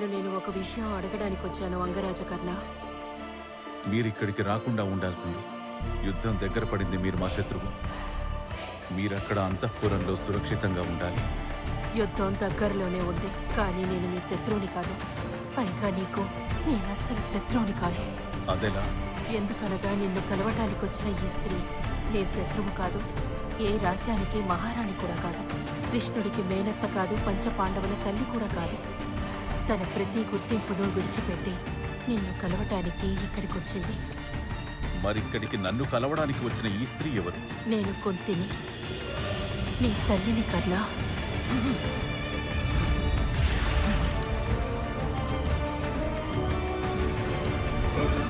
నిన్ను నేను ఒక విషయం అడగడానికి వచ్చాను అంగరాజకర్ణ. మీరిక్కడికి రాకుండా ఉండాల్సింది. యుద్ధం దగ్గర పడింది. మీరు మా శత్రువు. మీరక్కడ అంతఃపురంలో సురక్షితంగా ఉండాలి. యుద్ధం దగ్గరలోనే ఉంది, కానీ నేను మీ శత్రువుని కాదు. పైగా నీకు నేను అస్సలు శత్రువుని కాదు. అదెలా? ఎందుకనగా నిన్ను కలవటానికి వచ్చిన ఈ స్త్రీ నీ శత్రువు కాదు, ఏ రాజ్యానికి మహారాణి కూడా కాదు, కృష్ణుడికి మేనత్త కాదు, పంచపాండవుల తల్లి కూడా కాదు. తన ప్రతి గుర్తింపును విడిచిపెట్టి నిన్ను కలవటానికి ఇక్కడికి వచ్చింది. మరిక్కడికి నన్ను కలవడానికి వచ్చిన ఈ స్త్రీ ఎవరు? నేను కుంతిని, నీ తల్లిని కన్నా.